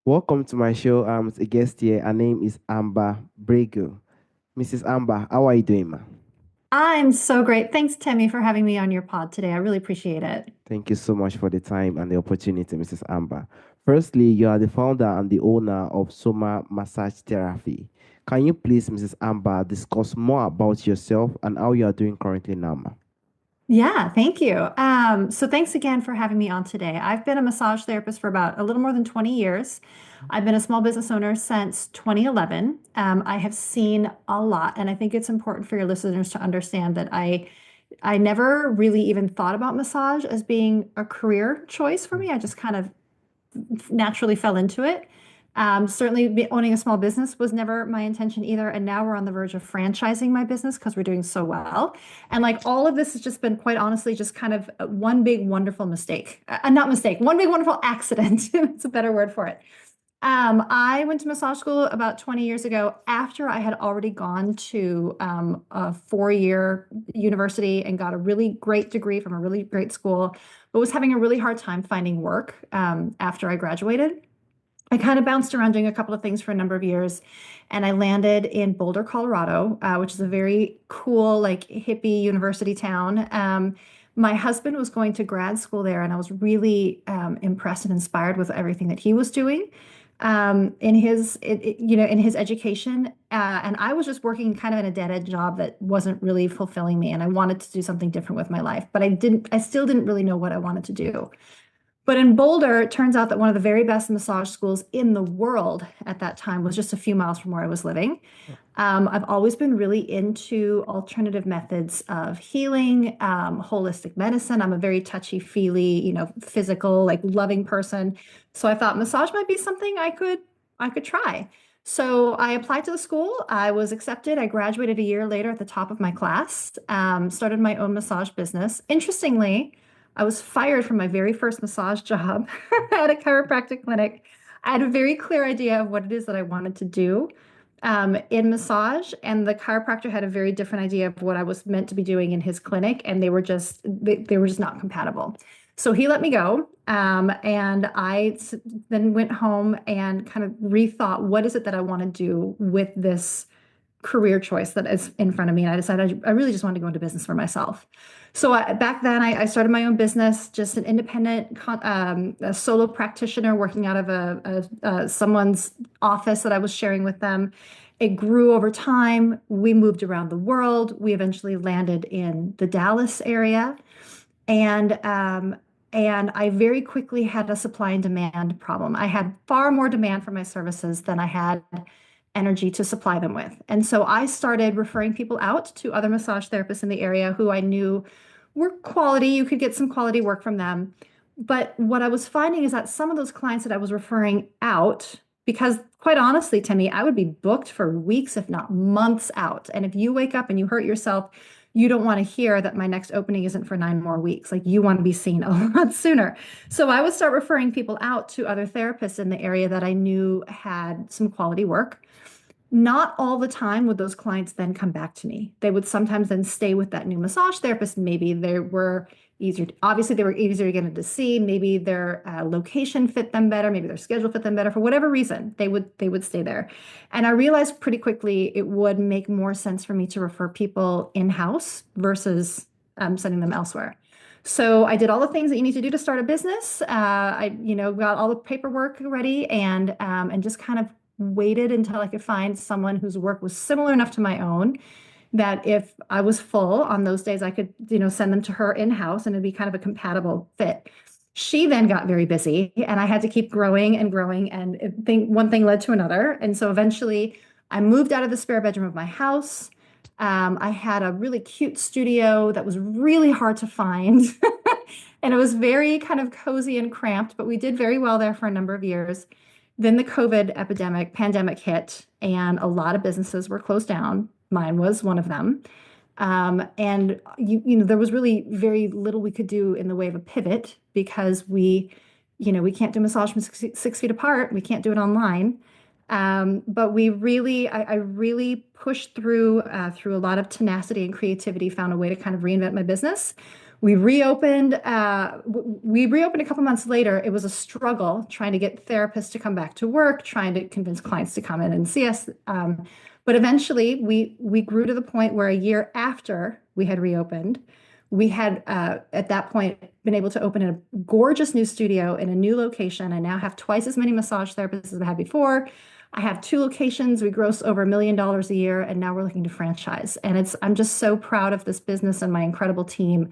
Welcome to my show. I'm a guest here. Her name is Amber Briggle. Mrs. Amber, how are you doing, ma? I'm so great. Thanks, Timmy, for having me on your pod today. I really appreciate it. Thank you so much for the time and the opportunity, Mrs. Amber. Firstly, you are the founder and the owner of Soma Massage Therapy. Can you please, Mrs. Amber, discuss more about yourself and how you are doing currently now, ma? Yeah, thank you. So thanks again for having me on today. I've been a massage therapist for about a little more than 20 years. I've been a small business owner since 2011. I have seen a lot, and I think it's important for your listeners to understand that I never really even thought about massage as being a career choice for me. I just kind of naturally fell into it. Certainly, owning a small business was never my intention either. And now we're on the verge of franchising my business because we're doing so well. And like all of this has just been quite honestly just kind of one big wonderful mistake. Not mistake, one big wonderful accident. It's a better word for it. I went to massage school about 20 years ago after I had already gone to a 4-year university and got a really great degree from a really great school, but was having a really hard time finding work after I graduated. I kind of bounced around doing a couple of things for a number of years, and I landed in Boulder, Colorado, which is a very cool, like hippie university town. My husband was going to grad school there, and I was really impressed and inspired with everything that he was doing in in his education. And I was just working kind of in a dead end job that wasn't really fulfilling me, and I wanted to do something different with my life, but I still didn't really know what I wanted to do. But in Boulder, it turns out that one of the very best massage schools in the world at that time was just a few miles from where I was living. I've always been really into alternative methods of healing, holistic medicine. I'm a very touchy-feely, physical, like loving person. So I thought massage might be something I could try. So I applied to the school. I was accepted. I graduated a year later at the top of my class, started my own massage business. Interestingly, I was fired from my very first massage job at a chiropractic clinic. I had a very clear idea of what it is that I wanted to do in massage, and the chiropractor had a very different idea of what I was meant to be doing in his clinic, and they were just not compatible. So he let me go, and then went home and kind of rethought what is it that I want to do with this career choice that is in front of me. And I decided I really just wanted to go into business for myself. So back then, I started my own business, just an independent a solo practitioner working out of someone's office that I was sharing with them. It grew over time. We moved around the world. We eventually landed in the Dallas area, and I very quickly had a supply and demand problem. I had far more demand for my services than I had energy to supply them with. And so I started referring people out to other massage therapists in the area who I knew were quality. You could get some quality work from them. But what I was finding is that some of those clients that I was referring out, because quite honestly, Timmy, I would be booked for weeks, if not months out. And if you wake up and you hurt yourself, you don't want to hear that my next opening isn't for 9 more weeks. Like you want to be seen a lot sooner. So I would start referring people out to other therapists in the area that I knew had some quality work. Not all the time would those clients then come back to me. They would sometimes then stay with that new massage therapist. Maybe they were obviously they were easier to get into see. Maybe their location fit them better. Maybe their schedule fit them better. For whatever reason, they would stay there. And I realized pretty quickly it would make more sense for me to refer people in-house versus sending them elsewhere. So I did all the things that you need to do to start a business. Got all the paperwork ready and just kind of waited until I could find someone whose work was similar enough to my own that if I was full on those days, I could, send them to her in-house and it'd be kind of a compatible fit. She then got very busy and I had to keep growing and growing and one thing led to another. And so eventually I moved out of the spare bedroom of my house. I had a really cute studio that was really hard to find. And it was very kind of cozy and cramped, but we did very well there for a number of years. Then the pandemic hit, and a lot of businesses were closed down. Mine was one of them. And there was really very little we could do in the way of a pivot because we can't do massage from 6 feet apart. We can't do it online. But I really pushed through a lot of tenacity and creativity, found a way to kind of reinvent my business. We reopened. We reopened a couple months later. It was a struggle trying to get therapists to come back to work, trying to convince clients to come in and see us. But eventually, we grew to the point where a year after we had reopened, we had at that point been able to open a gorgeous new studio in a new location. I now have twice as many massage therapists as I had before. I have two locations. We gross over $1 million a year, and now we're looking to franchise. And I'm just so proud of this business and my incredible team.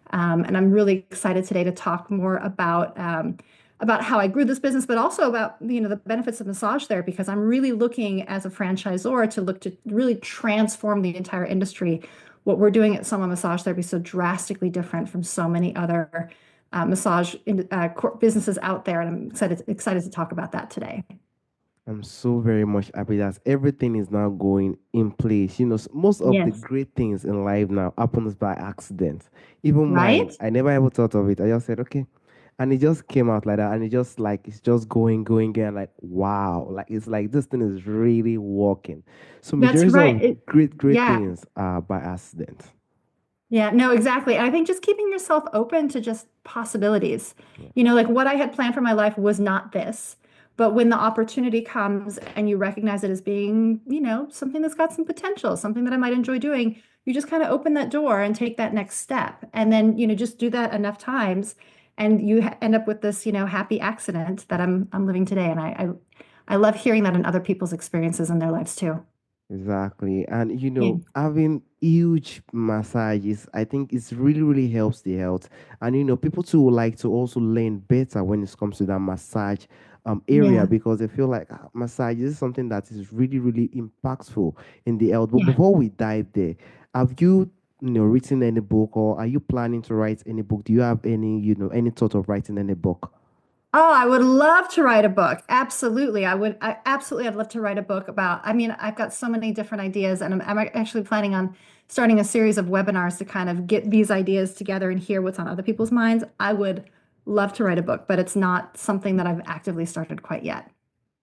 And I'm really excited today to talk more about how I grew this business, but also about the benefits of massage therapy, because I'm really looking as a franchisor to look to really transform the entire industry. What we're doing at Soma Massage Therapy is so drastically different from so many other businesses out there, and I'm excited to talk about that today. I'm so very much happy that everything is now going in place. Most of the Yes. great things in life now happens by accident. Even mine, Right? I never ever thought of it. I just said, okay. And it just came out like that. And it's just going, going. Like, wow. Like, it's like this thing is really working. So, That's majority right. of great Yeah. things are by accident. Yeah, no, exactly. And I think just keeping yourself open to just possibilities. Yeah. Like what I had planned for my life was not this. But when the opportunity comes and you recognize it as being, something that's got some potential, something that I might enjoy doing, you just kind of open that door and take that next step. And then, just do that enough times and you end up with this, happy accident that I'm living today. And I love hearing that in other people's experiences in their lives too. Exactly. And Yeah. having huge massages, I think it's really, really helps the health. And people too would like to also learn better when it comes to that massage area Yeah. because they feel like massage is something that is really, really impactful in the health. But Yeah. before we dive there, have you written any book or are you planning to write any book? Do you have any thought of writing any book? Oh, I would love to write a book. Absolutely. I'd love to write a book about, I've got so many different ideas, and I'm actually planning on starting a series of webinars to kind of get these ideas together and hear what's on other people's minds. I would love to write a book, but it's not something that I've actively started quite yet.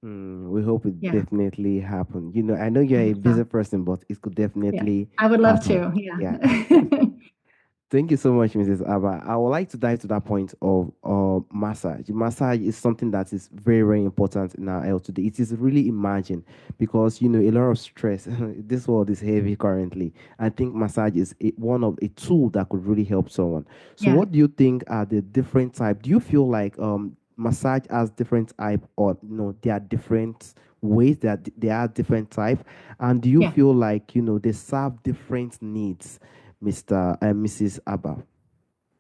We hope it Yeah, definitely happen. I know you're I a hope busy so. person, but it could Yeah, definitely I would love happen. to. Yeah. Yeah. Thank you so much, Mrs. Abba. I would like to dive to that point of massage. Massage is something that is very, very important in our health today. It is really imagined because a lot of stress. This world is heavy currently. I think massage is one of a tool that could really help someone. So, Yeah. what do you think are the different type? Do you feel like massage has different type, or there are different ways that there are different type, and do you Yeah. feel like they serve different needs? Mr. and Mrs. Abba.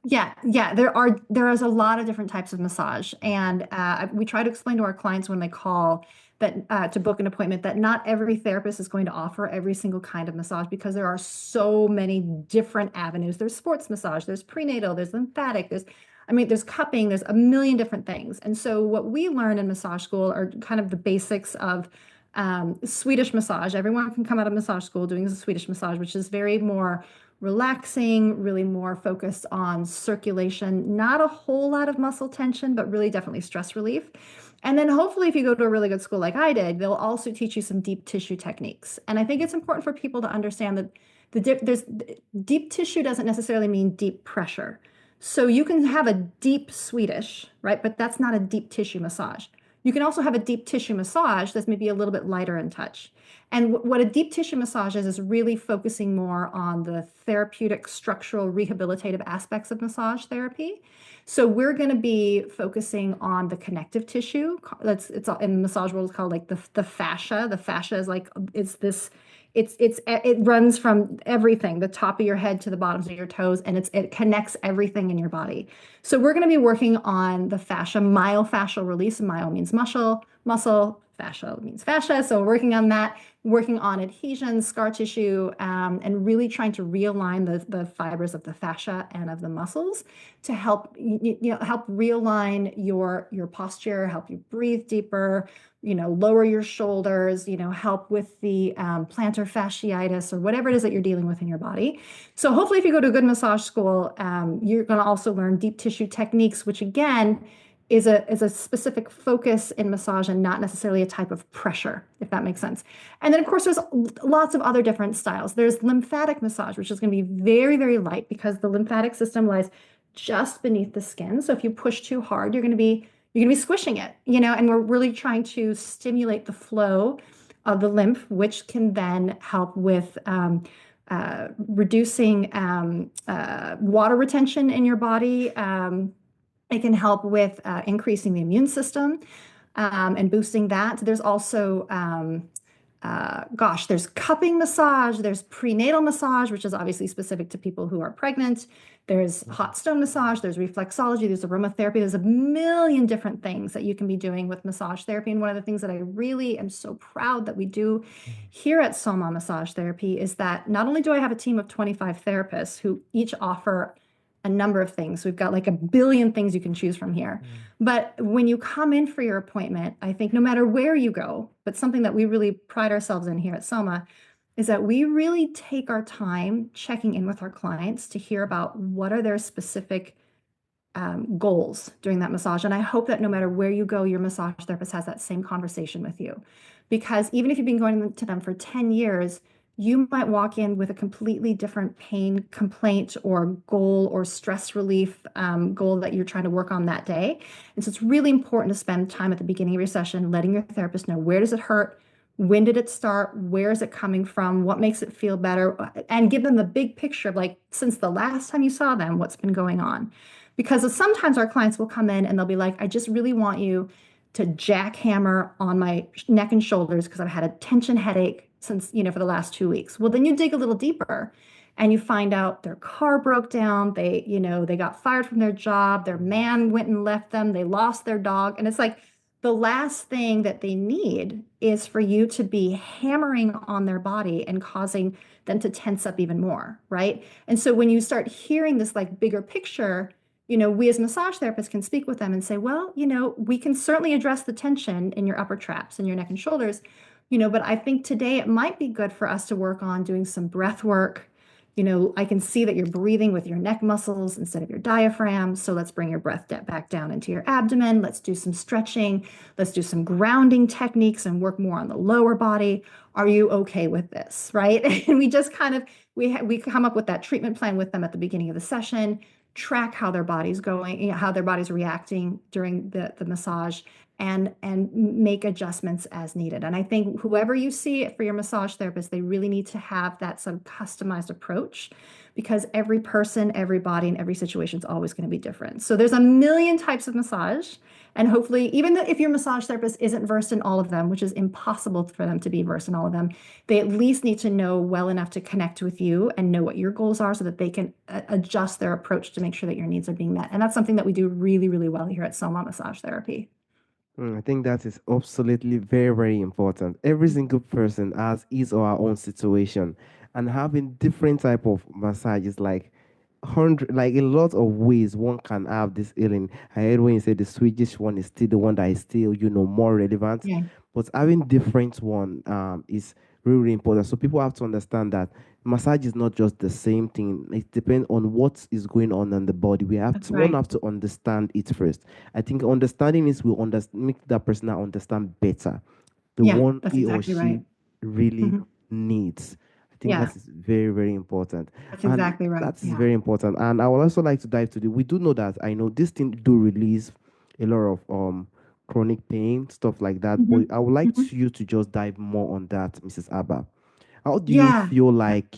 Yeah, there is a lot of different types of massage, and we try to explain to our clients when they call that to book an appointment that not every therapist is going to offer every single kind of massage because there are so many different avenues. There's sports massage, there's prenatal, there's lymphatic, there's cupping, there's a million different things. And so what we learn in massage school are kind of the basics of Swedish massage. Everyone can come out of massage school doing the Swedish massage, which is very more relaxing, really more focused on circulation, not a whole lot of muscle tension, but really definitely stress relief. And then hopefully, if you go to a really good school like I did, they'll also teach you some deep tissue techniques. And I think it's important for people to understand that there's deep tissue doesn't necessarily mean deep pressure. So you can have a deep Swedish, right? But that's not a deep tissue massage. You can also have a deep tissue massage that's maybe a little bit lighter in touch. And what a deep tissue massage is really focusing more on the therapeutic, structural, rehabilitative aspects of massage therapy. So we're going to be focusing on the connective tissue. It's in the massage world, it's called like the fascia. The fascia is like it's this. It runs from everything, the top of your head to the bottoms of your toes, and it connects everything in your body. So we're going to be working on the fascia, myofascial release. Myo means muscle, fascia means fascia. So we're working on that, working on adhesions, scar tissue, and really trying to realign the fibers of the fascia and of the muscles to help help realign your posture, help you breathe deeper, lower your shoulders, help with the plantar fasciitis or whatever it is that you're dealing with in your body. So hopefully, if you go to a good massage school, you're going to also learn deep tissue techniques, which again is a specific focus in massage and not necessarily a type of pressure, if that makes sense. And then, of course, there's lots of other different styles. There's lymphatic massage, which is going to be very, very light because the lymphatic system lies just beneath the skin. So if you push too hard, you're going to be squishing it, and we're really trying to stimulate the flow of the lymph, which can then help with reducing water retention in your body. It can help with increasing the immune system and boosting that. There's also, there's cupping massage, there's prenatal massage, which is obviously specific to people who are pregnant. There's hot stone massage, there's reflexology, there's aromatherapy. There's a million different things that you can be doing with massage therapy. And one of the things that I really am so proud that we do here at Soma Massage Therapy is that not only do I have a team of 25 therapists who each offer a number of things. We've got like a billion things you can choose from here. But when you come in for your appointment, I think no matter where you go, but something that we really pride ourselves in here at Soma is that we really take our time checking in with our clients to hear about what are their specific goals during that massage. And I hope that no matter where you go, your massage therapist has that same conversation with you. Because even if you've been going to them for 10 years, you might walk in with a completely different pain complaint or goal or stress relief goal that you're trying to work on that day. And so it's really important to spend time at the beginning of your session letting your therapist know, where does it hurt? When did it start? Where is it coming from? What makes it feel better? And give them the big picture of, like, since the last time you saw them, what's been going on. Because sometimes our clients will come in and they'll be like, I just really want you to jackhammer on my neck and shoulders because I've had a tension headache since, for the last 2 weeks. Well, then you dig a little deeper and you find out their car broke down. They got fired from their job. Their man went and left them. They lost their dog. And it's like the last thing that they need is for you to be hammering on their body and causing them to tense up even more, right? And so when you start hearing this like bigger picture, we as massage therapists can speak with them and say, well, we can certainly address the tension in your upper traps and your neck and shoulders, but I think today it might be good for us to work on doing some breath work. I can see that you're breathing with your neck muscles instead of your diaphragm. So let's bring your breath back down into your abdomen. Let's do some stretching. Let's do some grounding techniques and work more on the lower body. Are you okay with this? Right? And we just kind of, we come up with that treatment plan with them at the beginning of the session, track how their body's going, how their body's reacting during the massage, and make adjustments as needed. And I think whoever you see for your massage therapist, they really need to have that sort of customized approach because every person, every body, and every situation is always going to be different. So there's a million types of massage. And hopefully, even if your massage therapist isn't versed in all of them, which is impossible for them to be versed in all of them, they at least need to know well enough to connect with you and know what your goals are so that they can adjust their approach to make sure that your needs are being met. And that's something that we do really, really well here at Soma Massage Therapy. I think that is absolutely very, very important. Every single person has his or her own situation, and having different type of massages, like hundred, like a lot of ways one can have this healing. I heard when you said the Swedish one is still the one that is still, more relevant, Yeah, but having different one is really, really important. So people have to understand that massage is not just the same thing. It depends on what is going on in the body. that's One right. have to understand it first. I think understanding is will make that person now understand better the Yeah, one that's he or exactly right. she really Mhm. needs. I think Yeah, that is very, very important. that's And exactly right. that is Yeah. very important. And I would also like to dive to the we do know that I know this thing do release a lot of chronic pain, stuff like that. But Mhm. I would like Mhm. you to just dive more on that, Mrs. Abba. How do you Yeah. feel like,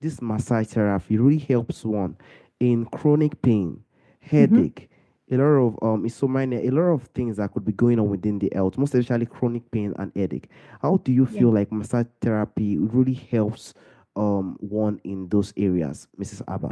this massage therapy really helps one in chronic pain, Mhm. headache, a lot of insomnia, a lot of things that could be going on within the health, most especially chronic pain and headache. How do you Yeah. feel like massage therapy really helps one in those areas, Mrs. Abba?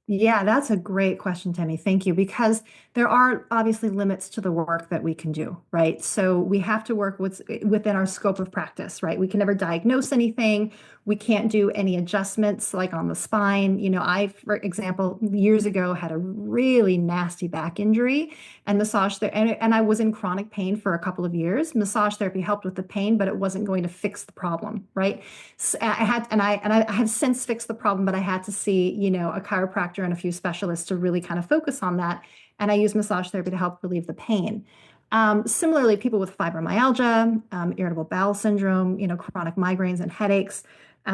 Yeah, that's a great question, Tammy. Thank you. Because there are obviously limits to the work that we can do, right? So we have to work within our scope of practice, right? We can never diagnose anything. We can't do any adjustments like on the spine. I, for example, years ago had a really nasty back injury and and I was in chronic pain for a couple of years. Massage therapy helped with the pain, but it wasn't going to fix the problem, right? I had, and I have since fixed the problem, but I had to see, a chiropractor and a few specialists to really kind of focus on that. And I use massage therapy to help relieve the pain. Similarly, people with fibromyalgia, irritable bowel syndrome, chronic migraines and headaches,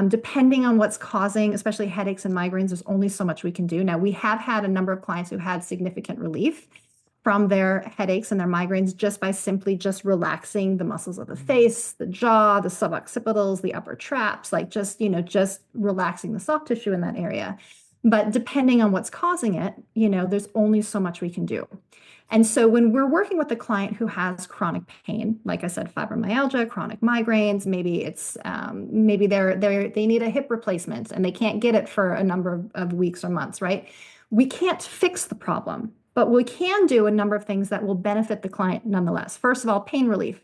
depending on what's causing, especially headaches and migraines, there's only so much we can do. Now, we have had a number of clients who had significant relief from their headaches and their migraines just by simply just relaxing the muscles of the face, the jaw, the suboccipitals, the upper traps, like just relaxing the soft tissue in that area. But depending on what's causing it, there's only so much we can do. And so when we're working with a client who has chronic pain, like I said, fibromyalgia, chronic migraines, maybe it's maybe they need a hip replacement and they can't get it for a number of weeks or months, right? We can't fix the problem, but we can do a number of things that will benefit the client nonetheless. First of all, pain relief.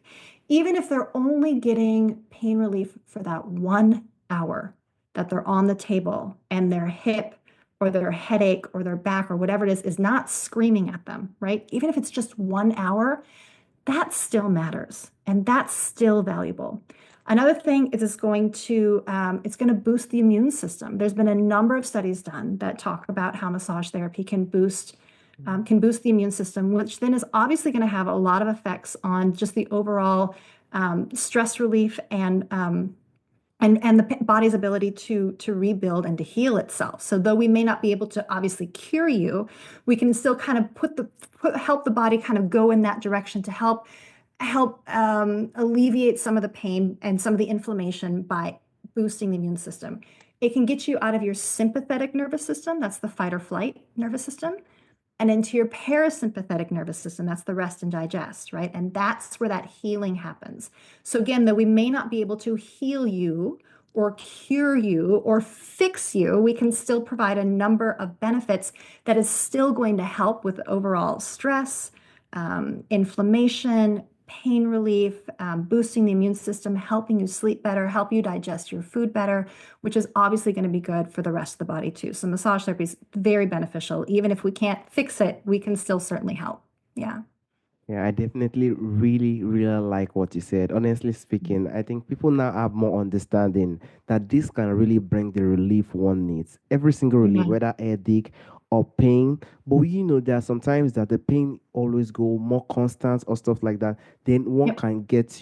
Even if they're only getting pain relief for that 1 hour that they're on the table and their hip or their headache or their back or whatever it is not screaming at them, right? Even if it's just 1 hour, that still matters and that's still valuable. Another thing is it's going to boost the immune system. There's been a number of studies done that talk about how massage therapy can boost the immune system, which then is obviously going to have a lot of effects on just the overall stress relief and the body's ability to rebuild and to heal itself. So though we may not be able to obviously cure you, we can still kind of help the body kind of go in that direction to help alleviate some of the pain and some of the inflammation by boosting the immune system. It can get you out of your sympathetic nervous system, that's the fight or flight nervous system, and into your parasympathetic nervous system, that's the rest and digest, right? And that's where that healing happens. So again, though we may not be able to heal you or cure you or fix you, we can still provide a number of benefits that is still going to help with overall stress, inflammation, pain relief, boosting the immune system, helping you sleep better, help you digest your food better, which is obviously going to be good for the rest of the body too. So massage therapy is very beneficial. Even if we can't fix it, we can still certainly help. Yeah. Yeah, I definitely really, really like what you said. Honestly speaking, I think people now have more understanding that this can really bring the relief one needs. Every single relief, Yeah. whether headache or pain. But there are sometimes that the pain always go more constant or stuff like that. Then one Yep. can get,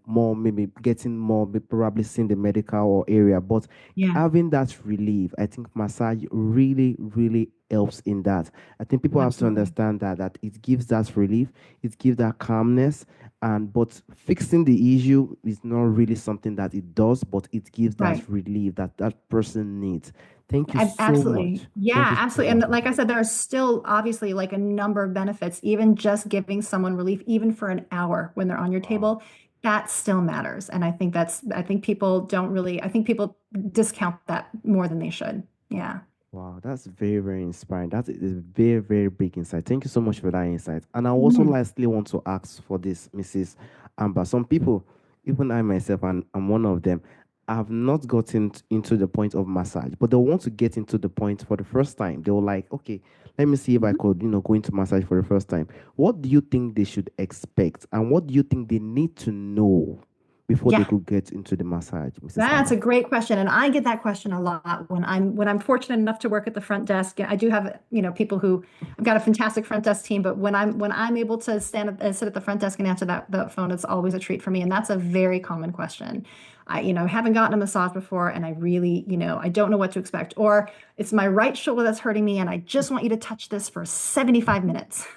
more, maybe getting more, probably seeing the medical or area. But Yeah. having that relief, I think massage really, really helps in that. I think people have to Absolutely. understand that it gives that relief, it gives that calmness, and but fixing the issue is not really something that it does, but it gives that Right. relief that that person needs. Thank you so Absolutely. much. Thank Yeah, you so absolutely. much. And like I said, there are still obviously like a number of benefits, even just giving someone relief, even for an hour when they're on your Wow. table, that still matters. And I think people don't really, I think people discount that more than they should. Yeah. Wow, that's very, very inspiring. That is a very, very big insight. Thank you so much for that insight. And I also Mhm. lastly want to ask for this, Mrs. Amber. Some people, even I myself, and I'm one of them, have not gotten into the point of massage, but they want to get into the point for the first time. They were like, okay, let me see if I Mhm. could, go into massage for the first time. What do you think they should expect? And what do you think they need to know before they Yeah. could get into the massage, Mrs. That's a Amber? great question, and I get that question a lot when I'm fortunate enough to work at the front desk. I do have, people who I've got a fantastic front desk team, but when I'm able to sit at the front desk and answer that phone, it's always a treat for me, and that's a very common question. I haven't gotten a massage before, and I really, I don't know what to expect, or it's my right shoulder that's hurting me, and I just want you to touch this for 75 minutes.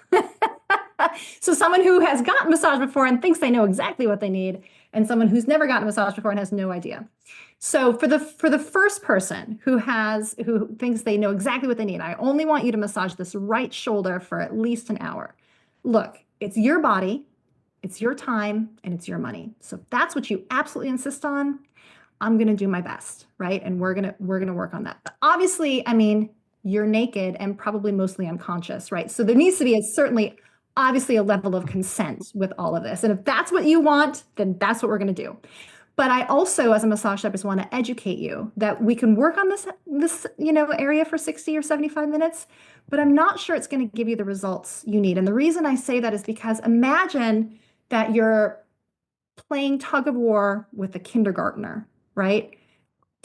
So someone who has gotten massage before and thinks they know exactly what they need, and someone who's never gotten a massage before and has no idea. So for the first person who thinks they know exactly what they need, I only want you to massage this right shoulder for at least an hour. Look, it's your body, it's your time, and it's your money. So if that's what you absolutely insist on, I'm going to do my best, right? And we're going to work on that. But obviously, I mean, you're naked and probably mostly unconscious, right? So there needs to be certainly obviously a level of consent with all of this. And if that's what you want, then that's what we're going to do. But I also, as a massage therapist, want to educate you that we can work on this area for 60 or 75 minutes, but I'm not sure it's going to give you the results you need. And the reason I say that is because imagine that you're playing tug of war with a kindergartner, right?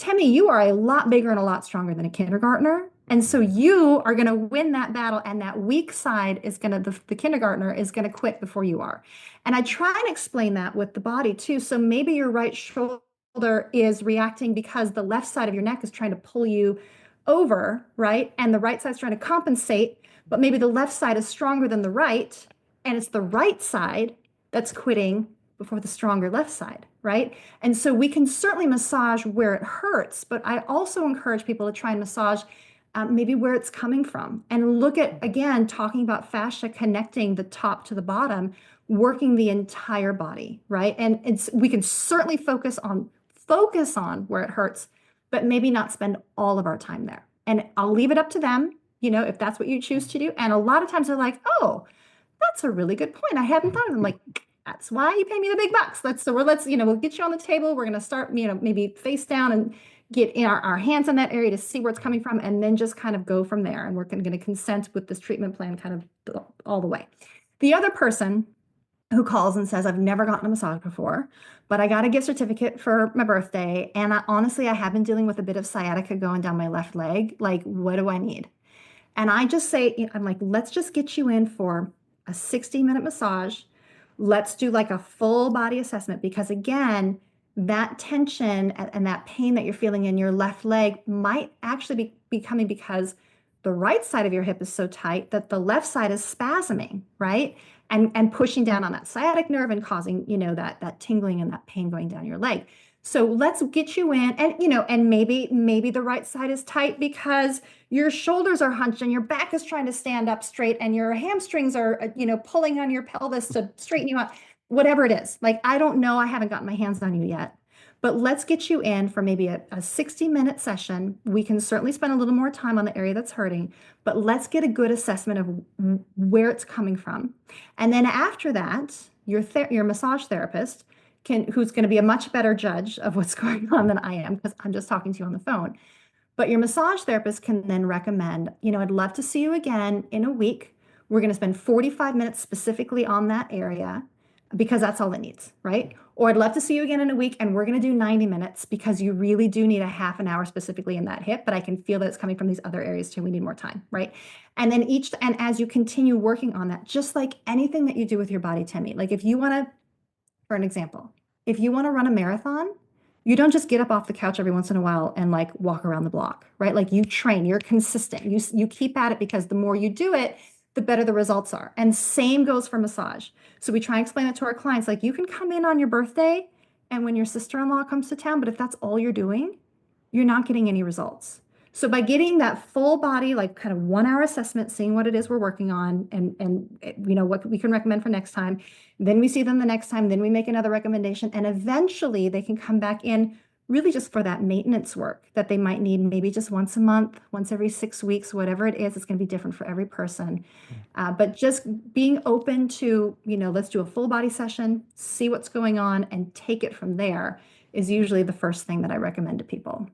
Tammy, you are a lot bigger and a lot stronger than a kindergartner. And so you are going to win that battle, and that weak side is going to, the kindergartner is going to quit before you are. And I try and explain that with the body too. So maybe your right shoulder is reacting because the left side of your neck is trying to pull you over, right? And the right side's trying to compensate, but maybe the left side is stronger than the right, and it's the right side that's quitting before the stronger left side, right? And so we can certainly massage where it hurts, but I also encourage people to try and massage maybe where it's coming from and look at, again, talking about fascia connecting the top to the bottom, working the entire body, right? And we can certainly focus on where it hurts, but maybe not spend all of our time there. And I'll leave it up to them, if that's what you choose to do. And a lot of times they're like, oh, that's a really good point. I hadn't thought of them. Like, that's why you pay me the big bucks. We'll get you on the table. We're going to start, maybe face down and get in our hands on that area to see where it's coming from, and then just kind of go from there. And we're going to consent with this treatment plan kind of all the way. The other person who calls and says, I've never gotten a massage before, but I got a gift certificate for my birthday. And honestly, I have been dealing with a bit of sciatica going down my left leg. Like, what do I need? And I just say, I'm like, let's just get you in for a 60-minute massage. Let's do like a full body assessment because, again, that tension and that pain that you're feeling in your left leg might actually be coming because the right side of your hip is so tight that the left side is spasming, right? And pushing down on that sciatic nerve and causing, that tingling and that pain going down your leg. So let's get you in, and maybe the right side is tight because your shoulders are hunched and your back is trying to stand up straight and your hamstrings are, pulling on your pelvis to straighten you out. Whatever it is, like, I don't know, I haven't gotten my hands on you yet, but let's get you in for maybe a 60-minute session. We can certainly spend a little more time on the area that's hurting, but let's get a good assessment of where it's coming from. And then after that, your massage therapist who's going to be a much better judge of what's going on than I am because I'm just talking to you on the phone. But your massage therapist can then recommend, I'd love to see you again in a week. We're going to spend 45 minutes specifically on that area because that's all it needs, right? Or I'd love to see you again in a week and we're going to do 90 minutes because you really do need a half an hour specifically in that hip, but I can feel that it's coming from these other areas too. We need more time, right? And then as you continue working on that, just like anything that you do with your body, Timmy, like if you want to, for an example, if you want to run a marathon, you don't just get up off the couch every once in a while and like walk around the block, right? Like you train, you're consistent, you keep at it because the more you do it, the better the results are. And same goes for massage. So we try and explain it to our clients, like you can come in on your birthday and when your sister-in-law comes to town, but if that's all you're doing, you're not getting any results. So by getting that full body, like kind of 1 hour assessment, seeing what it is we're working on and what we can recommend for next time, then we see them the next time, then we make another recommendation, and eventually they can come back in really just for that maintenance work that they might need maybe just once a month, once every 6 weeks, whatever it is. It's going to be different for every person. But just being open to, let's do a full body session, see what's going on, and take it from there is usually the first thing that I recommend to people.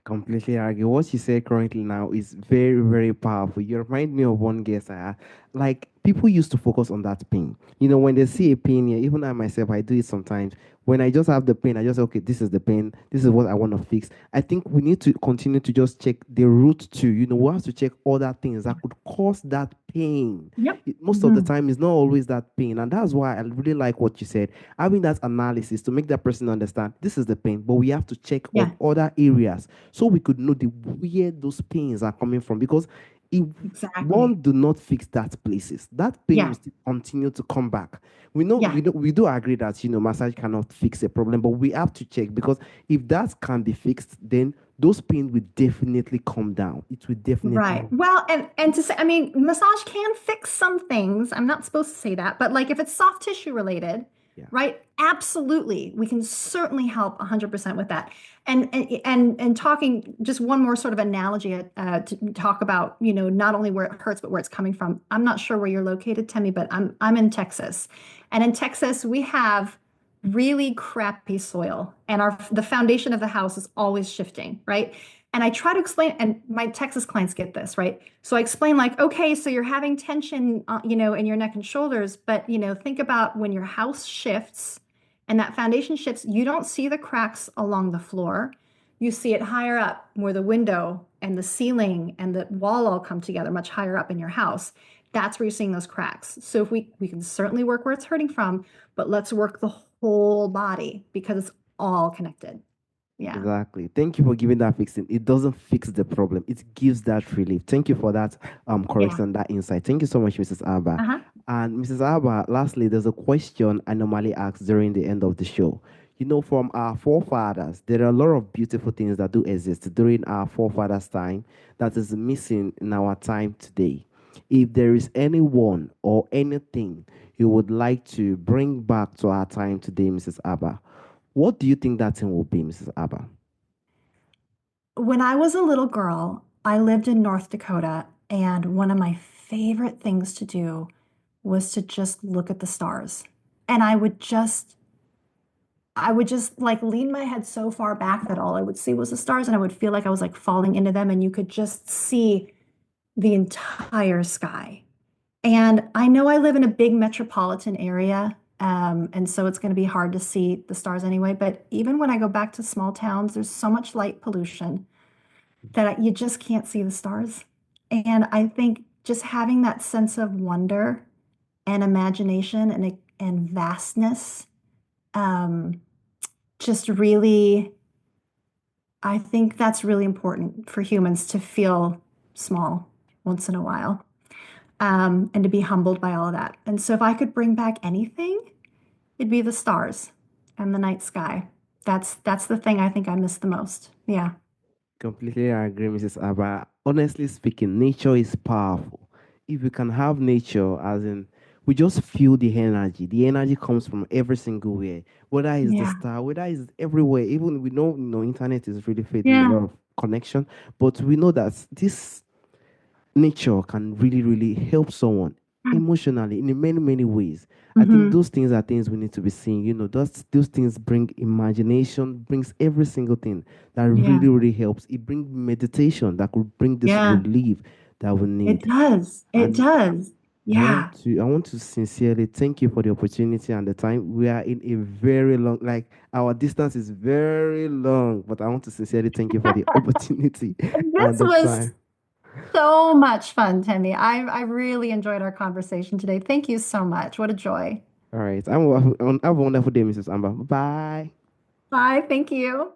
Completely argue. What you say currently now is very, very powerful. You remind me of one guest I had. Like people used to focus on that pain. When they see a pain here, even I myself, I do it sometimes. When I just have the pain, I just say, okay, this is the pain. This is what I want to fix. I think we need to continue to just check the root too. We have to check other things that could cause that pain. Yep. Most of the time, it's not always that pain, and that's why I really like what you said. Having that analysis to make that person understand this is the pain, but we have to check Yeah, on other areas so we could know where those pains are coming from. Because if one exactly. do not fix that places, that pain will Yeah, still continue to come back. We know yeah, we do agree that massage cannot fix a problem, but we have to check because if that can be fixed, then those pain will definitely come down. It will definitely. right. Well, and to say, I mean, massage can fix some things. I'm not supposed to say that, but like if it's soft tissue related, Yeah. right? Absolutely. We can certainly help 100% with that. And talking just one more sort of analogy to talk about, not only where it hurts, but where it's coming from. I'm not sure where you're located, Timmy, but I'm in Texas. And in Texas, we have really crappy soil and the foundation of the house is always shifting, right? And I try to explain, and my Texas clients get this, right? So I explain like, okay, so you're having tension, in your neck and shoulders, but think about when your house shifts and that foundation shifts, you don't see the cracks along the floor You see it higher up where the window and the ceiling and the wall all come together much higher up in your house. That's where you're seeing those cracks. So if we can certainly work where it's hurting from, but let's work the whole body because it's all connected. Yeah. Exactly. Thank you for giving that fixing. It doesn't fix the problem. It gives that relief. Thank you for that Yeah. correction, that insight. Thank you so much, Mrs. Alba. Uh-huh. And Mrs. Alba, lastly, there's a question I normally ask during the end of the show. You know, from our forefathers, there are a lot of beautiful things that do exist during our forefathers' time that is missing in our time today. If there is anyone or anything you would like to bring back to our time today, Mrs. Abba, what do you think that thing will be, Mrs. Abba? When I was a little girl, I lived in North Dakota, and one of my favorite things to do was to just look at the stars. And I would just like lean my head so far back that all I would see was the stars, and I would feel like I was like falling into them, and you could just see the entire sky. And I know I live in a big metropolitan area, and so it's going to be hard to see the stars anyway. But even when I go back to small towns, there's so much light pollution that you just can't see the stars. And I think just having that sense of wonder and imagination and vastness, um, just really, I think that's really important for humans to feel small once in a while, and to be humbled by all of that. And so if I could bring back anything, it'd be the stars and the night sky. That's the thing I think I miss the most. Yeah. Completely agree, Mrs. Abba. Honestly speaking, nature is powerful. If we can have nature, as in, we just feel the energy. The energy comes from every single way, whether it's the Yeah. star, whether it's everywhere. Even we know, internet is really fading a Yeah. lot of connection, but we know that this nature can really, really help someone emotionally in many, many ways. I think Mm-hmm. those things are things we need to be seeing. Those things bring imagination, brings every single thing that Yeah. really, really helps. It brings meditation that could bring this Yeah. relief that we It need. does. It And does. Yeah. I want to sincerely thank you for the opportunity and the time. We are in a very long, like our distance is very long, but I want to sincerely thank you for the opportunity and This the was time. so much fun, Timmy. I really enjoyed our conversation today. Thank you so much. What a joy. All right. Have a wonderful day, Mrs. Amber. Bye. Bye. Thank you.